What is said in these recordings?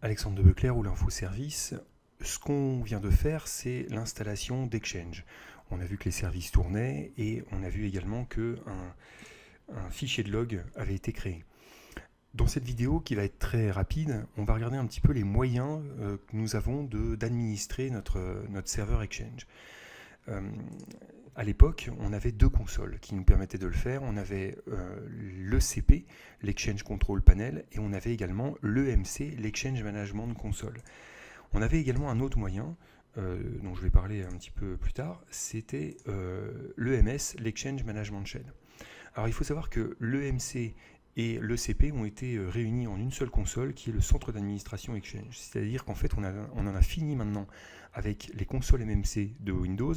Alexandre de Beclerc ou l'Infoservice. Ce qu'on vient de faire, c'est l'installation d'Exchange. On a vu que les services tournaient et on a vu également qu'un fichier de log avait été créé. Dans cette vidéo, qui va être très rapide, on va regarder un petit peu les moyens que nous avons d'administrer notre serveur Exchange. À l'époque, on avait deux consoles qui nous permettaient de le faire. On avait l'ECP, l'Exchange Control Panel, et on avait également l'EMC, l'Exchange Management Console. On avait également un autre moyen, dont je vais parler un petit peu plus tard, c'était l'EMS, l'Exchange Management Shell. Alors il faut savoir que l'EMC et l'ECP ont été réunis en une seule console qui est le centre d'administration Exchange. C'est-à-dire qu'en fait on en a fini maintenant avec les consoles MMC de Windows.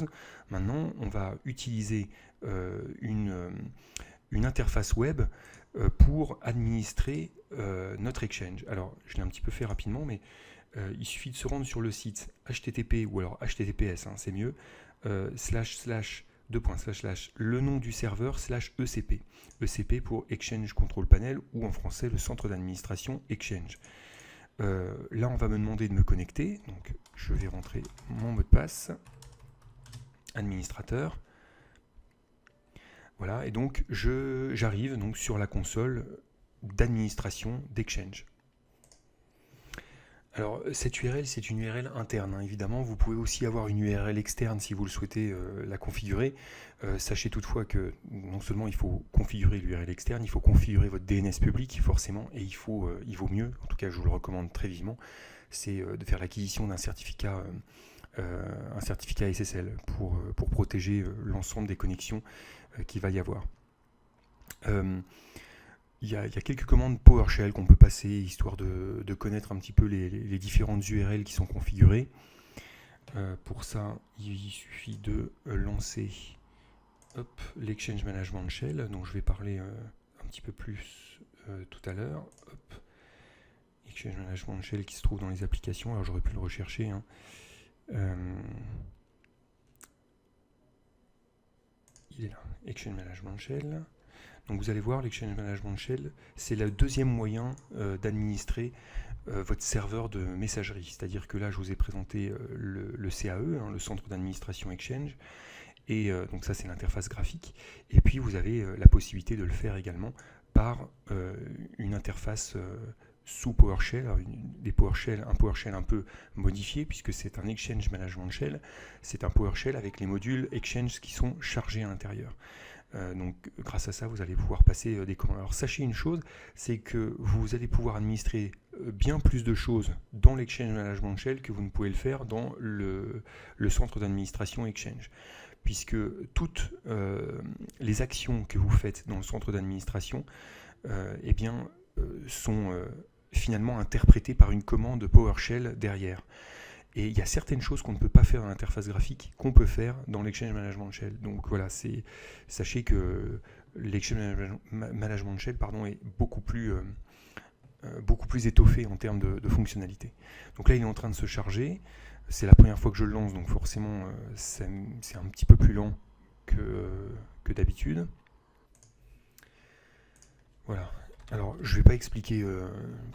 Maintenant on va utiliser une interface web pour administrer notre Exchange. Alors je l'ai un petit peu fait rapidement, mais il suffit de se rendre sur le site http ou alors https, hein, c'est mieux, le nom du serveur /ECP. ECP pour Exchange Control Panel ou en français le centre d'administration Exchange. Là on va me demander de me connecter, donc je vais rentrer mon mot de passe, administrateur. Voilà, et donc j'arrive donc sur la console d'administration d'Exchange. Alors cette URL, c'est une URL interne, hein, évidemment. Vous pouvez aussi avoir une URL externe si vous le souhaitez la configurer. Sachez toutefois que non seulement il faut configurer l'URL externe, il faut configurer votre DNS public forcément, et il vaut mieux, en tout cas je vous le recommande très vivement, c'est de faire l'acquisition d'un certificat SSL pour protéger l'ensemble des connexions qu'il va y avoir. Il y a quelques commandes PowerShell qu'on peut passer, histoire de connaître un petit peu les différentes URL qui sont configurées. Pour ça, il suffit de lancer l'Exchange Management Shell, dont je vais parler un petit peu plus tout à l'heure. Exchange Management Shell qui se trouve dans les applications, alors j'aurais pu le rechercher. Hein. Il est là, Exchange Management Shell. Donc vous allez voir, l'Exchange Management Shell, c'est le deuxième moyen d'administrer votre serveur de messagerie. C'est-à-dire que là, je vous ai présenté le CAE, hein, le centre d'administration Exchange, et donc ça, c'est l'interface graphique. Et puis, vous avez la possibilité de le faire également par une interface sous PowerShell, un PowerShell un peu modifié, puisque c'est un Exchange Management Shell. C'est un PowerShell avec les modules Exchange qui sont chargés à l'intérieur. Donc grâce à ça, vous allez pouvoir passer des commandes. Alors sachez une chose, c'est que vous allez pouvoir administrer bien plus de choses dans l'Exchange Management Shell que vous ne pouvez le faire dans le centre d'administration Exchange. Puisque toutes les actions que vous faites dans le centre d'administration sont finalement interprétées par une commande PowerShell derrière. Et il y a certaines choses qu'on ne peut pas faire dans l'interface graphique qu'on peut faire dans l'Exchange Management Shell. Donc voilà, sachez que l'Exchange Management Shell est beaucoup plus étoffé en termes de fonctionnalité. Donc là, il est en train de se charger. C'est la première fois que je le lance, donc forcément, c'est un petit peu plus lent que d'habitude. Voilà. Alors, je ne vais pas expliquer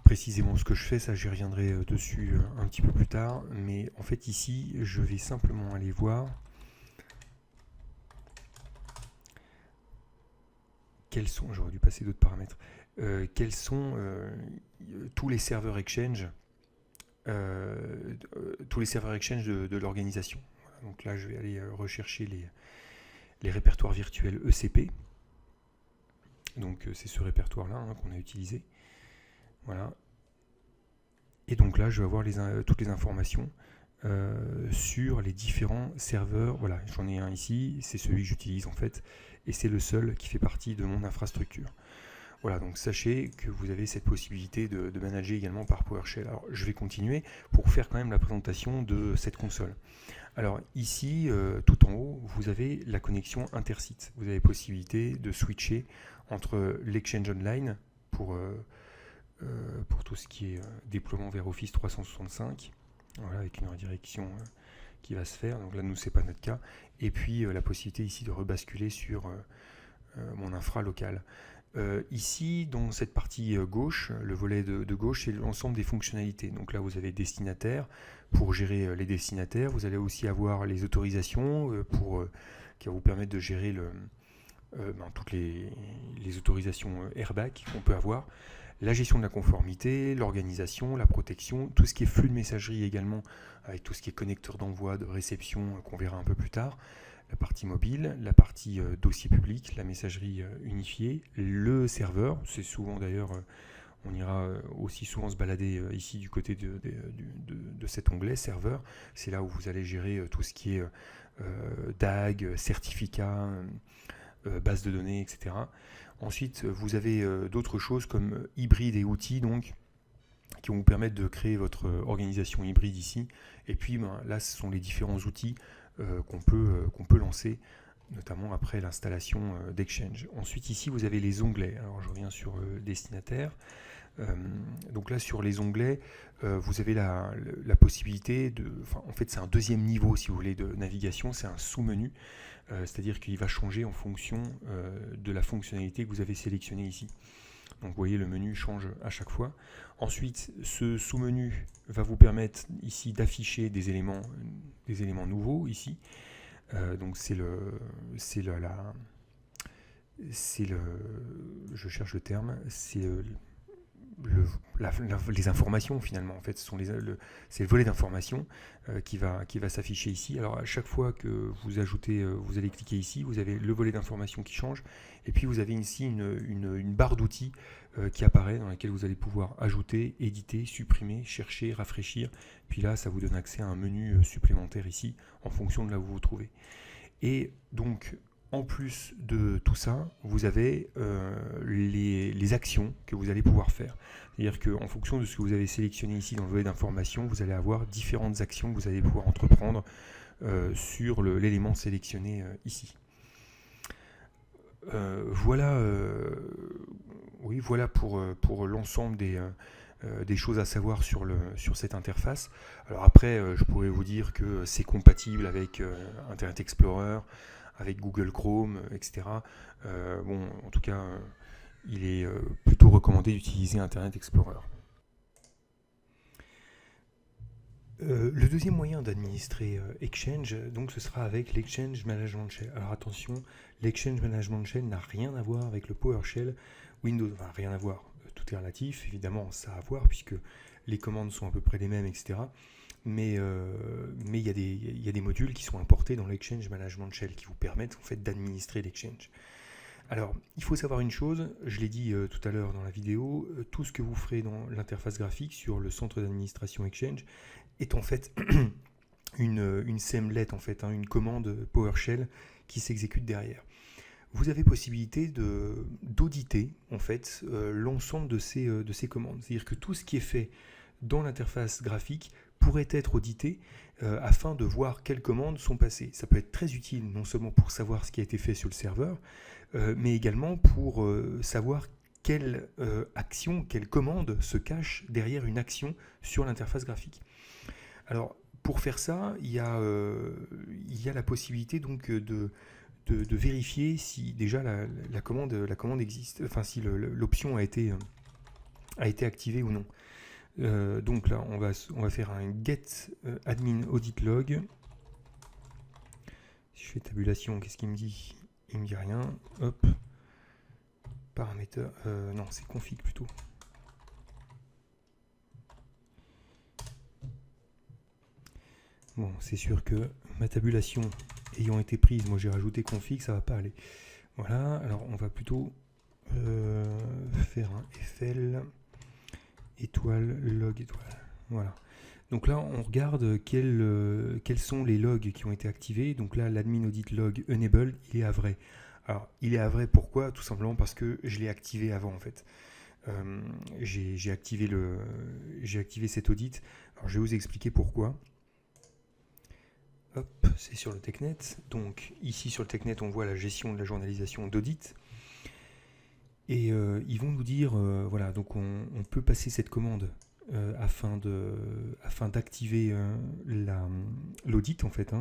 précisément ce que je fais, ça j'y reviendrai dessus un petit peu plus tard, mais en fait ici, je vais simplement aller voir quels sont, j'aurais dû passer d'autres paramètres, quels sont tous les serveurs Exchange, de l'organisation. Voilà, donc là, je vais aller rechercher les répertoires virtuels ECP. Donc c'est ce répertoire-là qu'on a utilisé. Voilà. Et donc là, je vais avoir toutes les informations sur les différents serveurs. Voilà, j'en ai un ici, c'est celui que j'utilise en fait, et c'est le seul qui fait partie de mon infrastructure. Voilà, donc sachez que vous avez cette possibilité de manager également par PowerShell. Alors je vais continuer pour faire quand même la présentation de cette console. Alors ici, tout en haut, vous avez la connexion intersite. Vous avez possibilité de switcher entre l'Exchange Online pour tout ce qui est déploiement vers Office 365, voilà, avec une redirection qui va se faire. Donc là, nous, c'est pas notre cas. Et puis la possibilité ici de rebasculer sur mon infra local. Ici, dans cette partie gauche, le volet de gauche, c'est l'ensemble des fonctionnalités. Donc là, vous avez destinataire pour gérer les destinataires. Vous allez aussi avoir les autorisations qui va vous permettre de gérer toutes les autorisations airbag qu'on peut avoir. La gestion de la conformité, l'organisation, la protection, tout ce qui est flux de messagerie également, avec tout ce qui est connecteur d'envoi, de réception, qu'on verra un peu plus tard. La partie mobile, la partie dossier public, la messagerie unifiée, le serveur, c'est souvent d'ailleurs, on ira aussi souvent se balader ici du côté de cet onglet serveur, c'est là où vous allez gérer tout ce qui est DAG, certificat, base de données, etc. Ensuite, vous avez d'autres choses comme hybride et outils, donc, qui vont vous permettre de créer votre organisation hybride ici. Et puis là, ce sont les différents outils qu'on peut lancer, notamment après l'installation d'Exchange. Ensuite, ici, vous avez les onglets. Alors, je reviens sur destinataire. Donc là, sur les onglets, vous avez la possibilité en fait, c'est un deuxième niveau, si vous voulez, de navigation. C'est un sous-menu, c'est-à-dire qu'il va changer en fonction de la fonctionnalité que vous avez sélectionnée ici. Donc vous voyez, le menu change à chaque fois. Ensuite, ce sous-menu va vous permettre ici d'afficher des éléments nouveaux ici. Donc je cherche le terme, c'est les informations finalement. En fait, c'est le volet d'information qui va s'afficher ici. Alors à chaque fois que vous ajoutez, vous allez cliquer ici, vous avez le volet d'information qui change, et puis vous avez ici une barre d'outils qui apparaît, dans laquelle vous allez pouvoir ajouter, éditer, supprimer, chercher, rafraîchir. Puis là, ça vous donne accès à un menu supplémentaire ici, en fonction de là où vous vous trouvez. Et donc, en plus de tout ça, vous avez les actions que vous allez pouvoir faire. C'est-à-dire qu'en fonction de ce que vous avez sélectionné ici dans le volet d'information, vous allez avoir différentes actions que vous allez pouvoir entreprendre sur l'élément sélectionné ici. Voilà pour l'ensemble des choses à savoir sur cette interface. Alors après, je pourrais vous dire que c'est compatible avec Internet Explorer, avec Google Chrome, etc. En tout cas, il est plutôt recommandé d'utiliser Internet Explorer. Le deuxième moyen d'administrer Exchange, donc, ce sera avec l'Exchange Management Shell. Alors attention, l'Exchange Management Shell n'a rien à voir avec le PowerShell Windows. Enfin, rien à voir, tout est relatif, évidemment, ça a à voir, puisque les commandes sont à peu près les mêmes, etc. Mais il y a des modules qui sont importés dans l'Exchange Management Shell qui vous permettent en fait d'administrer l'Exchange. Alors, il faut savoir une chose, je l'ai dit tout à l'heure dans la vidéo, tout ce que vous ferez dans l'interface graphique sur le centre d'administration Exchange est en fait une semmlet, en fait, une commande PowerShell qui s'exécute derrière. Vous avez possibilité d'auditer en fait l'ensemble de ces commandes. C'est-à-dire que tout ce qui est fait dans l'interface graphique pourrait être audité afin de voir quelles commandes sont passées. Ça peut être très utile non seulement pour savoir ce qui a été fait sur le serveur, mais également pour savoir quelle action, quelle commande se cache derrière une action sur l'interface graphique. Alors, pour faire ça, il y a la possibilité donc de vérifier si déjà la commande existe, enfin si l'option a été activée ou non. Donc là, on va faire un get admin audit log. Si je fais tabulation, qu'est-ce qu'il me dit? Il me dit rien. Hop. Paramètres. Non, c'est config plutôt. Bon, c'est sûr que ma tabulation ayant été prise, moi j'ai rajouté config, ça va pas aller. Voilà, alors on va plutôt faire un fl étoile log étoile. Voilà. Donc là, on regarde quels sont les logs qui ont été activés. Donc là, l'admin audit log enabled, il est à vrai. Alors, il est à vrai, pourquoi? Tout simplement parce que je l'ai activé avant, en fait. J'ai activé cet audit. Alors, je vais vous expliquer pourquoi. Hop, c'est sur le TechNet. Donc, ici, sur le TechNet, on voit la gestion de la journalisation d'audit. Et ils vont nous dire, voilà, donc on peut passer cette commande afin d'activer l'audit en fait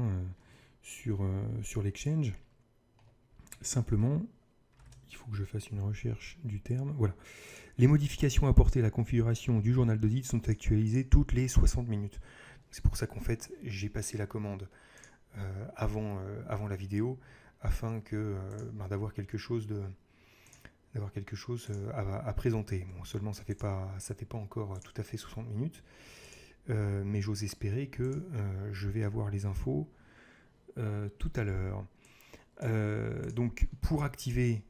sur l'Exchange. Simplement, il faut que je fasse une recherche du terme. Voilà. Les modifications apportées à la configuration du journal d'audit sont actualisées toutes les 60 minutes. C'est pour ça qu'en fait, j'ai passé la commande avant la vidéo, afin que d'avoir quelque chose à présenter. Bon, seulement ça fait pas encore tout à fait 60 minutes, mais j'ose espérer que je vais avoir les infos tout à l'heure. Donc pour activer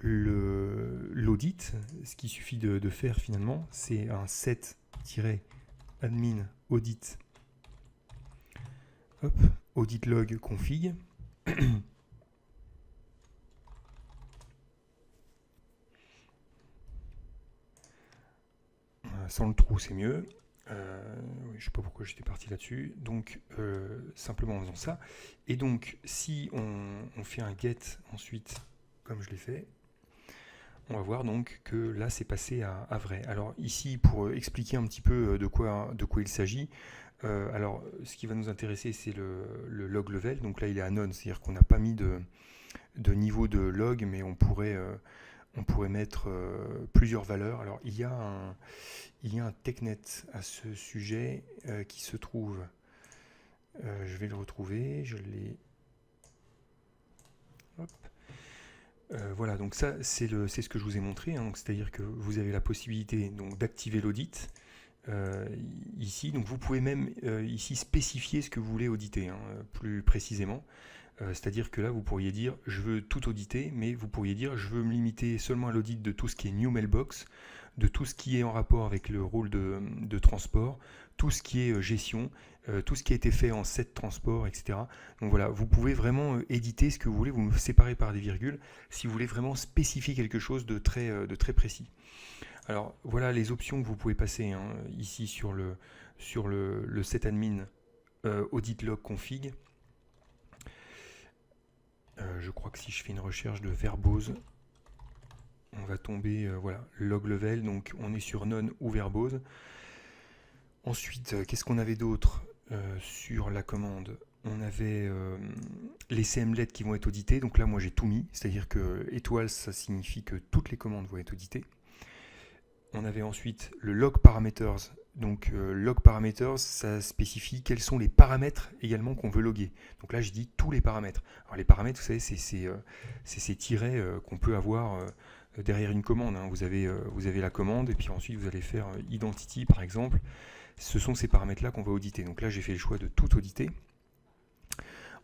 l'audit, ce qu'il suffit de faire finalement, c'est un set-admin audit, hop, audit log config. Sans le trou, c'est mieux. Oui, je ne sais pas pourquoi j'étais parti là-dessus. Donc, simplement en faisant ça. Et donc, si on fait un get ensuite, comme je l'ai fait, on va voir donc que là, c'est passé à vrai. Alors ici, pour expliquer un petit peu de quoi il s'agit, alors ce qui va nous intéresser, c'est le log level. Donc là, il est à none, c'est-à-dire qu'on n'a pas mis de niveau de log, mais on pourrait mettre plusieurs valeurs. Alors il y a un technet à ce sujet qui se trouve, je vais le retrouver, je l'ai, hop. Voilà, donc ça c'est ce que je vous ai montré, hein, c'est-à-dire que vous avez la possibilité donc d'activer l'audit ici, donc vous pouvez même ici spécifier ce que vous voulez auditer, hein, plus précisément. C'est-à-dire que là, vous pourriez dire « je veux tout auditer », mais vous pourriez dire « je veux me limiter seulement à l'audit de tout ce qui est New Mailbox, de tout ce qui est en rapport avec le rôle de transport, tout ce qui est gestion, tout ce qui a été fait en set transport, etc. » Donc voilà, vous pouvez vraiment éditer ce que vous voulez, vous me séparez par des virgules, si vous voulez vraiment spécifier quelque chose de très précis. Alors voilà les options que vous pouvez passer hein, ici sur le setadmin audit log config. Je crois que si je fais une recherche de verbose, on va tomber, voilà, log level, donc on est sur none ou verbose. Ensuite, qu'est-ce qu'on avait d'autre sur la commande? On avait les CMLED qui vont être auditées, donc là moi j'ai tout mis, c'est-à-dire que étoile ça signifie que toutes les commandes vont être auditées. On avait ensuite le log parameters. Donc log parameters, ça spécifie quels sont les paramètres également qu'on veut loguer. Donc là, je dis tous les paramètres. Alors les paramètres, vous savez, c'est ces tirets qu'on peut avoir derrière une commande. Hein. Vous avez la commande et puis ensuite vous allez faire identity par exemple. Ce sont ces paramètres-là qu'on va auditer. Donc là, j'ai fait le choix de tout auditer.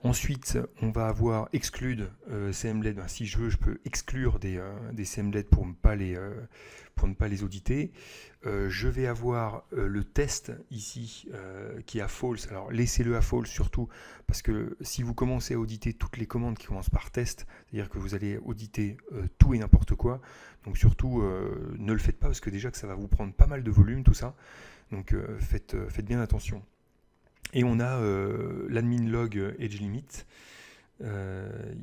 Ensuite, on va avoir exclude CMLED. Ben, si je veux, je peux exclure des CMLED pour ne pas les auditer. Je vais avoir le test ici qui est à false. Alors laissez-le à false surtout parce que si vous commencez à auditer toutes les commandes qui commencent par test, c'est-à-dire que vous allez auditer tout et n'importe quoi. Donc surtout, ne le faites pas parce que déjà que ça va vous prendre pas mal de volume tout ça. Donc faites bien attention. Et on a l'admin log edge limit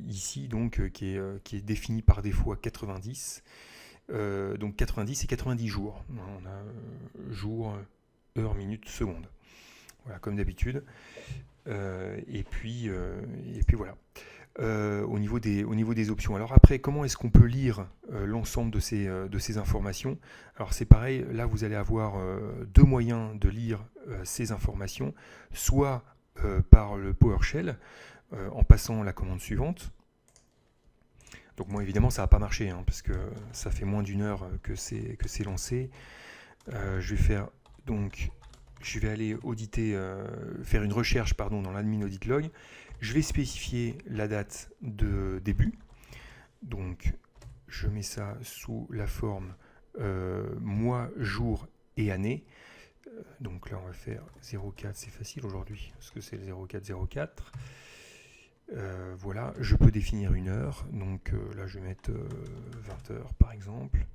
ici donc qui est défini par défaut à 90. Donc 90 et 90 jours. On a jour, heure, minute, seconde. Voilà, comme d'habitude. Et puis voilà. Au niveau des options. Alors après, comment est-ce qu'on peut lire l'ensemble de ces informations? Alors c'est pareil, là vous allez avoir deux moyens de lire ces informations, soit par le PowerShell, en passant la commande suivante. Donc moi évidemment ça va pas marcher hein, parce que ça fait moins d'une heure que c'est lancé. Je vais aller auditer, faire une recherche dans l'admin audit log. Je vais spécifier la date de début. Donc je mets ça sous la forme mois, jour et année. Donc là on va faire 04, c'est facile aujourd'hui parce que c'est le 0404. Voilà, je peux définir une heure, donc là je vais mettre 20 heures par exemple.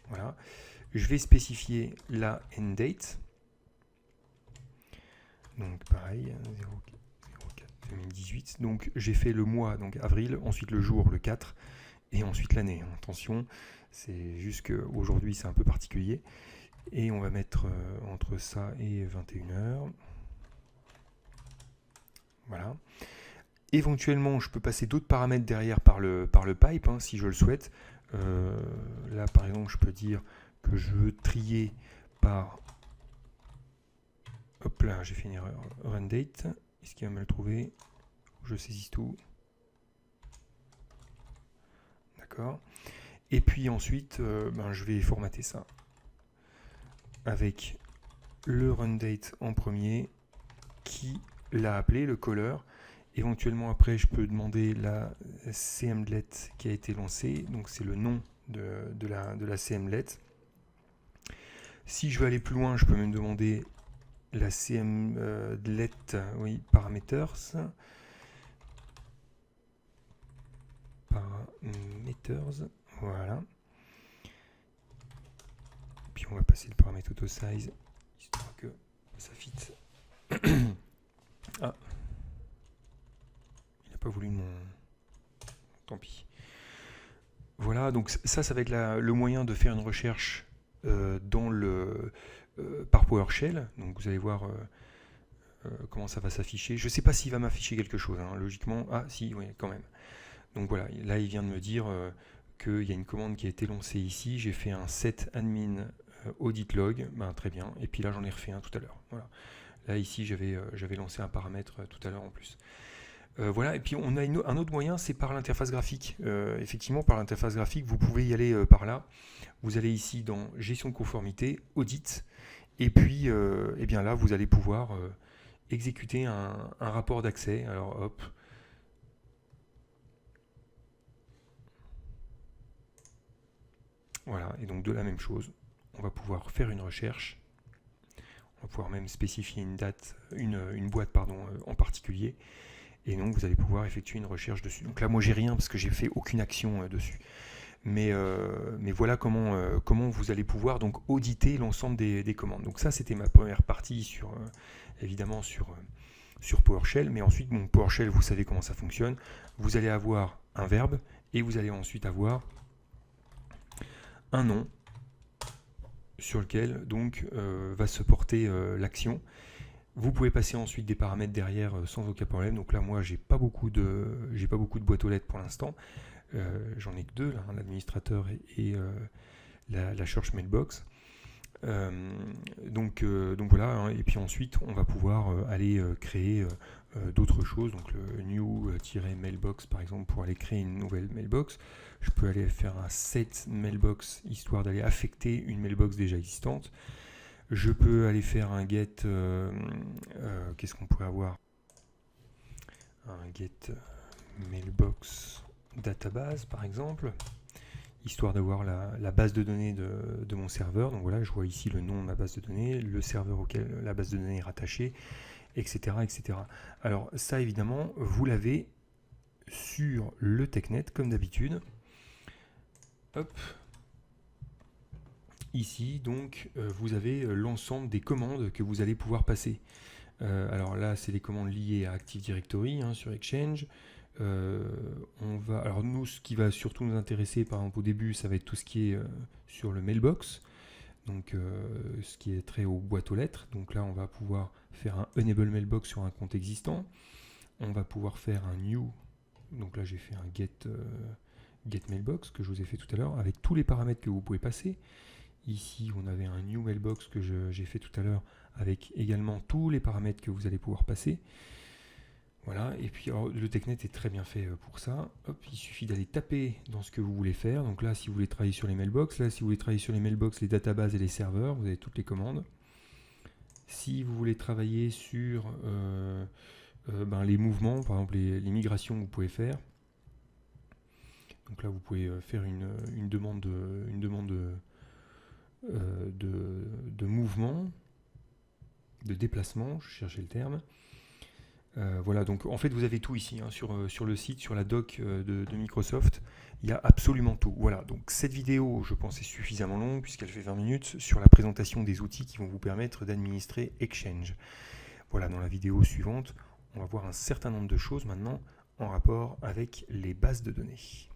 Voilà, je vais spécifier la end date. Donc pareil, 04 2018. Donc j'ai fait le mois, donc avril, ensuite le jour, le 4, et ensuite l'année. Attention, c'est juste qu'aujourd'hui c'est un peu particulier. Et on va mettre entre ça et 21 heures. Voilà. Éventuellement, je peux passer d'autres paramètres derrière par le pipe, hein, si je le souhaite. Là, par exemple, je peux dire que je veux trier par... Hop là, j'ai fait une erreur. Run date. Est-ce qu'il va me le trouver? Je saisis tout. D'accord. Et puis ensuite, je vais formater ça avec le run date en premier, qui l'a appelé, le caller. Éventuellement, après, je peux demander la CMLet qui a été lancée. Donc, c'est le nom de la CMLet. Si je veux aller plus loin, je peux même demander la CMLet, oui, parameters. Parameters, voilà. Puis on va passer le paramètre auto size, histoire que ça fit. Ah, il n'a pas voulu mon... Tant pis. Voilà, donc ça va être le moyen de faire une recherche par PowerShell. Donc vous allez voir comment ça va s'afficher. Je ne sais pas s'il va m'afficher quelque chose, hein, logiquement. Ah si, oui, quand même. Donc voilà, là il vient de me dire qu'il y a une commande qui a été lancée ici. J'ai fait un set admin audit log, très bien. Et puis là j'en ai refait un tout à l'heure. Voilà. Là ici j'avais lancé un paramètre tout à l'heure en plus. Voilà, et puis on a un autre moyen, c'est par l'interface graphique. Effectivement, par l'interface graphique, vous pouvez y aller par là. Vous allez ici dans gestion de conformité, audit, et puis eh bien là, vous allez pouvoir exécuter un rapport d'accès. Alors hop. Voilà, et donc de la même chose, on va pouvoir faire une recherche. On va pouvoir même spécifier une date, une boîte en particulier. Et donc vous allez pouvoir effectuer une recherche dessus. Donc là moi j'ai rien parce que j'ai fait aucune action dessus. Mais voilà comment vous allez pouvoir donc auditer l'ensemble des commandes. Donc ça c'était ma première partie évidemment sur PowerShell. Mais ensuite PowerShell, vous savez comment ça fonctionne. Vous allez avoir un verbe et vous allez ensuite avoir un nom sur lequel donc va se porter l'action. Vous pouvez passer ensuite des paramètres derrière sans aucun problème. Donc là, moi, j'ai pas beaucoup de boîtes aux lettres pour l'instant. J'en ai que deux, là, l'administrateur et la Church Mailbox. Donc voilà. Hein, et puis ensuite, on va pouvoir aller créer d'autres choses. Donc le new-mailbox, par exemple, pour aller créer une nouvelle mailbox. Je peux aller faire un set mailbox, histoire d'aller affecter une mailbox déjà existante. Je peux aller faire un get, qu'est-ce qu'on pourrait avoir? Un get mailbox database par exemple, histoire d'avoir la base de données de mon serveur. Donc voilà, je vois ici le nom de ma base de données, le serveur auquel la base de données est rattachée, etc. etc. Alors ça évidemment, vous l'avez sur le TechNet comme d'habitude. Hop. Ici, donc, vous avez l'ensemble des commandes que vous allez pouvoir passer. Alors là, c'est les commandes liées à Active Directory sur Exchange. Alors nous, ce qui va surtout nous intéresser, par exemple au début, ça va être tout ce qui est sur le mailbox, donc ce qui est trait aux boîtes aux lettres. Donc là, on va pouvoir faire un enable mailbox sur un compte existant. On va pouvoir faire un new. Donc là, j'ai fait un get mailbox que je vous ai fait tout à l'heure avec tous les paramètres que vous pouvez passer. Ici, on avait un new mailbox que j'ai fait tout à l'heure avec également tous les paramètres que vous allez pouvoir passer. Voilà, et puis alors, le TechNet est très bien fait pour ça. Hop, il suffit d'aller taper dans ce que vous voulez faire. Donc là, si vous voulez travailler sur les mailbox, là, si vous voulez travailler sur les mailbox, les databases et les serveurs, vous avez toutes les commandes. Si vous voulez travailler sur les mouvements, par exemple les migrations que vous pouvez faire. Donc là, vous pouvez faire une demande de mouvement, de déplacement, je cherchais le terme. Voilà, donc en fait vous avez tout ici sur le site, sur la doc de Microsoft, il y a absolument tout. Voilà, donc cette vidéo, je pense, est suffisamment longue puisqu'elle fait 20 minutes sur la présentation des outils qui vont vous permettre d'administrer Exchange. Voilà, dans la vidéo suivante, on va voir un certain nombre de choses maintenant en rapport avec les bases de données.